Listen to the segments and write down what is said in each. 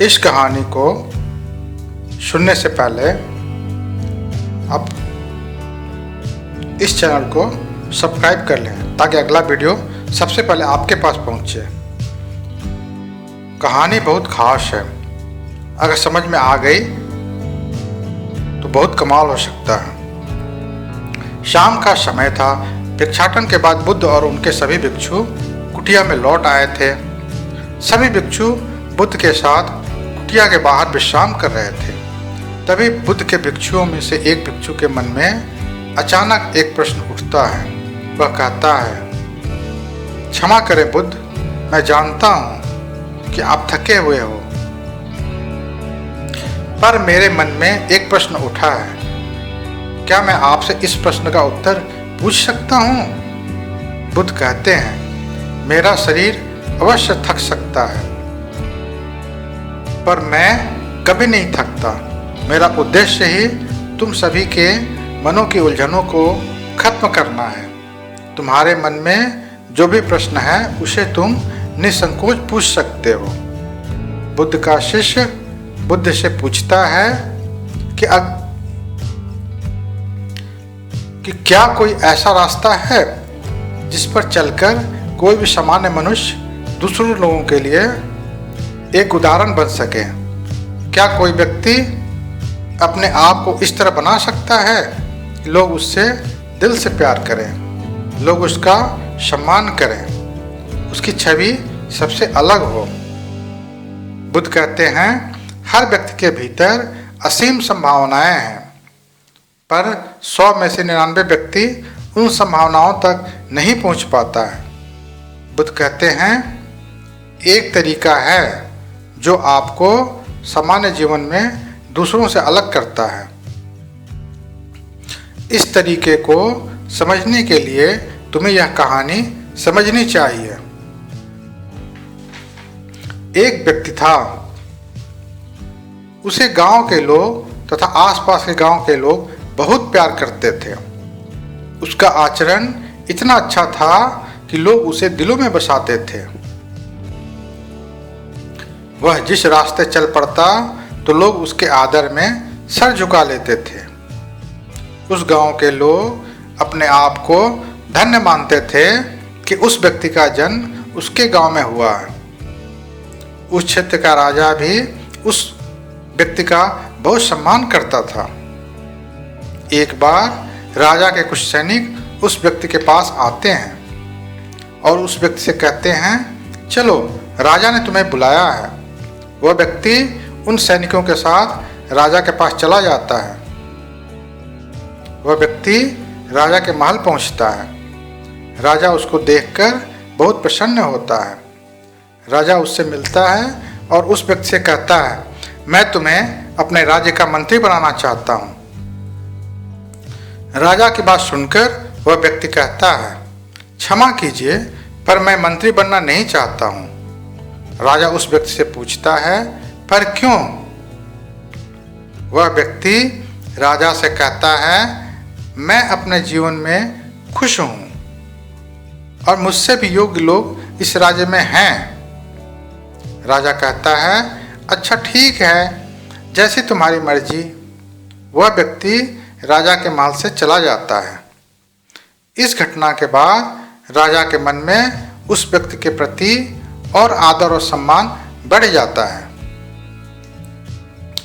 इस कहानी को सुनने से पहले आप इस चैनल को सब्सक्राइब कर लें ताकि अगला वीडियो सबसे पहले आपके पास पहुंचे। कहानी बहुत खास है, अगर समझ में आ गई तो बहुत कमाल हो सकता है। शाम का समय था। भिक्षाटन के बाद बुद्ध और उनके सभी भिक्षु कुटिया में लौट आए थे। सभी भिक्षु बुद्ध के साथ कुटिया के बाहर विश्राम कर रहे थे। तभी बुद्ध के भिक्षुओं में से एक भिक्षु के मन में अचानक एक प्रश्न उठता है। वह कहता है, क्षमा करें बुद्ध, मैं जानता हूं कि आप थके हुए हो, पर मेरे मन में एक प्रश्न उठा है। क्या मैं आपसे इस प्रश्न का उत्तर पूछ सकता हूं? बुद्ध कहते हैं, मेरा शरीर अवश्य थक सकता है, पर मैं कभी नहीं थकता। मेरा उद्देश्य ही तुम सभी के मनों की उलझनों को खत्म करना है। तुम्हारे मन में जो भी प्रश्न है उसे तुम निसंकोच पूछ सकते हो। बुद्ध का शिष्य बुद्ध से पूछता है कि क्या कोई ऐसा रास्ता है जिस पर चलकर कोई भी सामान्य मनुष्य दूसरों लोगों के लिए एक उदाहरण बन सके? क्या कोई व्यक्ति अपने आप को इस तरह बना सकता है कि लोग उससे दिल से प्यार करें, लोग उसका सम्मान करें, उसकी छवि सबसे अलग हो? बुद्ध कहते हैं, हर व्यक्ति के भीतर असीम संभावनाएं हैं, पर 100 में से 99 व्यक्ति उन संभावनाओं तक नहीं पहुंच पाता है। बुद्ध कहते हैं, एक तरीका है जो आपको सामान्य जीवन में दूसरों से अलग करता है। इस तरीके को समझने के लिए तुम्हें यह कहानी समझनी चाहिए। एक व्यक्ति था, उसे गांव के लोग तथा आसपास के गांव के लोग बहुत प्यार करते थे। उसका आचरण इतना अच्छा था कि लोग उसे दिलों में बसाते थे। वह जिस रास्ते चल पड़ता तो लोग उसके आदर में सर झुका लेते थे। उस गांव के लोग अपने आप को धन्य मानते थे कि उस व्यक्ति का जन्म उसके गांव में हुआ है। उस क्षेत्र का राजा भी उस व्यक्ति का बहुत सम्मान करता था। एक बार राजा के कुछ सैनिक उस व्यक्ति के पास आते हैं और उस व्यक्ति से कहते हैं, चलो, राजा ने तुम्हें बुलाया है। वह व्यक्ति उन सैनिकों के साथ राजा के पास चला जाता है। वह व्यक्ति राजा के महल पहुंचता है। राजा उसको देखकर बहुत प्रसन्न होता है। राजा उससे मिलता है और उस व्यक्ति से कहता है, मैं तुम्हें अपने राज्य का मंत्री बनाना चाहता हूं। राजा की बात सुनकर वह व्यक्ति कहता है, क्षमा कीजिए, पर मैं मंत्री बनना नहीं चाहता हूं। राजा उस व्यक्ति से पूछता है, पर क्यों? वह व्यक्ति राजा से कहता है, मैं अपने जीवन में खुश हूं और मुझसे भी योग्य लोग इस राज्य में हैं। राजा कहता है, अच्छा ठीक है, जैसी तुम्हारी मर्जी। वह व्यक्ति राजा के महल से चला जाता है। इस घटना के बाद राजा के मन में उस व्यक्ति के प्रति और आदर और सम्मान बढ़ जाता है।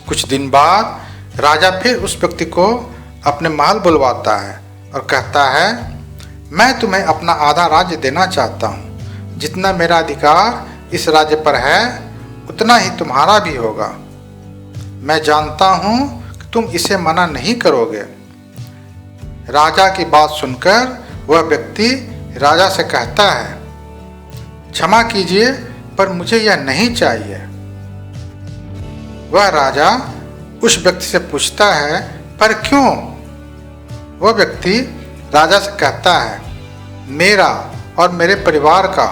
कुछ दिन बाद राजा फिर उस व्यक्ति को अपने महल बुलवाता है और कहता है, मैं तुम्हें अपना आधा राज्य देना चाहता हूँ। जितना मेरा अधिकार इस राज्य पर है उतना ही तुम्हारा भी होगा। मैं जानता हूँ कि तुम इसे मना नहीं करोगे। राजा की बात सुनकर वह व्यक्ति राजा से कहता है, क्षमा कीजिए, पर मुझे यह नहीं चाहिए। वह राजा उस व्यक्ति से पूछता है, पर क्यों? वह व्यक्ति राजा से कहता है, मेरा और मेरे परिवार का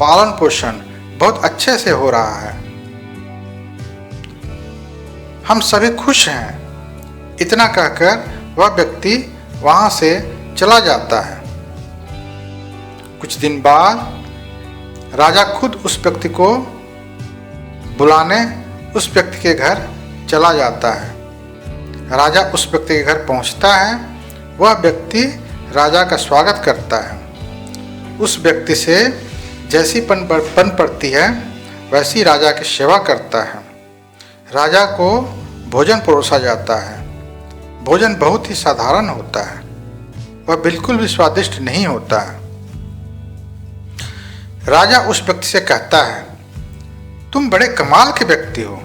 पालन पोषण बहुत अच्छे से हो रहा है। हम सभी खुश हैं। इतना कहकर वह व्यक्ति वहां से चला जाता है। कुछ दिन बाद राजा खुद उस व्यक्ति को बुलाने उस व्यक्ति के घर चला जाता है। राजा उस व्यक्ति के घर पहुंचता है। वह व्यक्ति राजा का स्वागत करता है। उस व्यक्ति से जैसी पन पड़ती है वैसी राजा की सेवा करता है। राजा को भोजन परोसा जाता है। भोजन बहुत ही साधारण होता है, वह बिल्कुल भी स्वादिष्ट नहीं होता है। राजा उस व्यक्ति से कहता है, तुम बड़े कमाल के व्यक्ति हो।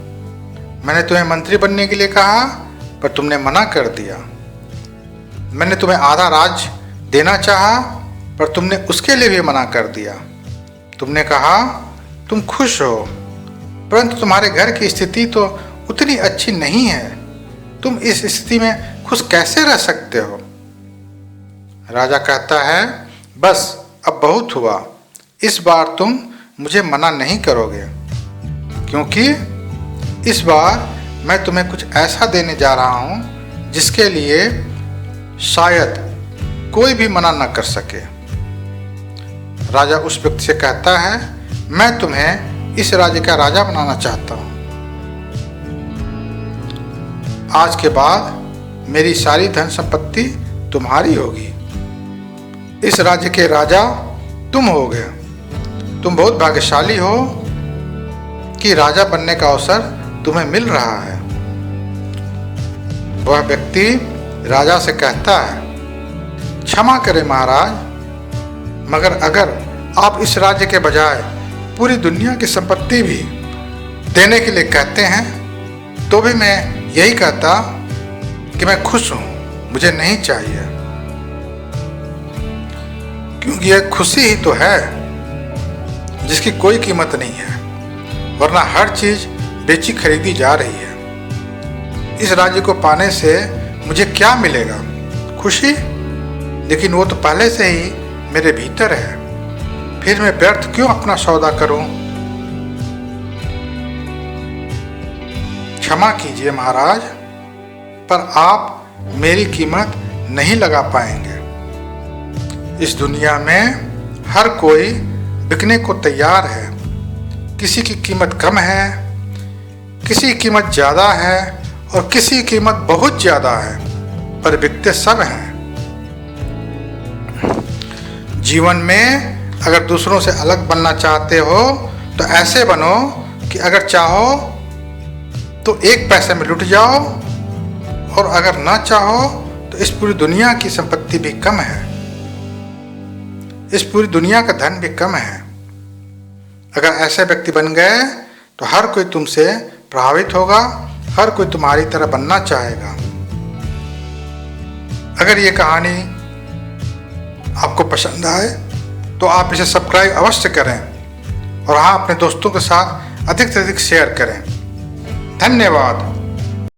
मैंने तुम्हें मंत्री बनने के लिए कहा पर तुमने मना कर दिया। मैंने तुम्हें आधा राज्य देना चाहा पर तुमने उसके लिए भी मना कर दिया। तुमने कहा तुम खुश हो, परंतु तुम्हारे घर की स्थिति तो उतनी अच्छी नहीं है। तुम इस स्थिति में खुश कैसे रह सकते हो? राजा कहता है, बस अब बहुत हुआ। इस बार तुम मुझे मना नहीं करोगे, क्योंकि इस बार मैं तुम्हें कुछ ऐसा देने जा रहा हूं जिसके लिए शायद कोई भी मना न कर सके। राजा उस व्यक्ति से कहता है, मैं तुम्हें इस राज्य का राजा बनाना चाहता हूं। आज के बाद मेरी सारी धन संपत्ति तुम्हारी होगी। इस राज्य के राजा तुम होगे। तुम बहुत भाग्यशाली हो कि राजा बनने का अवसर तुम्हें मिल रहा है। वह व्यक्ति राजा से कहता है, क्षमा करें महाराज, मगर अगर आप इस राज्य के बजाय पूरी दुनिया की संपत्ति भी देने के लिए कहते हैं तो भी मैं यही कहता कि मैं खुश हूं, मुझे नहीं चाहिए। क्योंकि यह खुशी ही तो है जिसकी कोई कीमत नहीं है, वरना हर चीज बेची खरीदी जा रही है। इस राज्य को पाने से मुझे क्या मिलेगा? खुशी? लेकिन वो तो पहले से ही मेरे भीतर है। फिर मैं व्यर्थ क्यों अपना सौदा करूं? क्षमा कीजिए महाराज, पर आप मेरी कीमत नहीं लगा पाएंगे। इस दुनिया में हर कोई बिकने को तैयार है। किसी की कीमत कम है, किसी की कीमत ज़्यादा है और किसी की कीमत बहुत ज़्यादा है, पर बिकते सब हैं। जीवन में अगर दूसरों से अलग बनना चाहते हो तो ऐसे बनो कि अगर चाहो तो एक पैसे में लुट जाओ, और अगर ना चाहो तो इस पूरी दुनिया की संपत्ति भी कम है, इस पूरी दुनिया का धन भी कम है। अगर ऐसे व्यक्ति बन गए तो हर कोई तुमसे प्रभावित होगा, हर कोई तुम्हारी तरह बनना चाहेगा। अगर ये कहानी आपको पसंद आए तो आप इसे सब्सक्राइब अवश्य करें और हाँ, अपने दोस्तों के साथ अधिक से अधिक शेयर करें। धन्यवाद।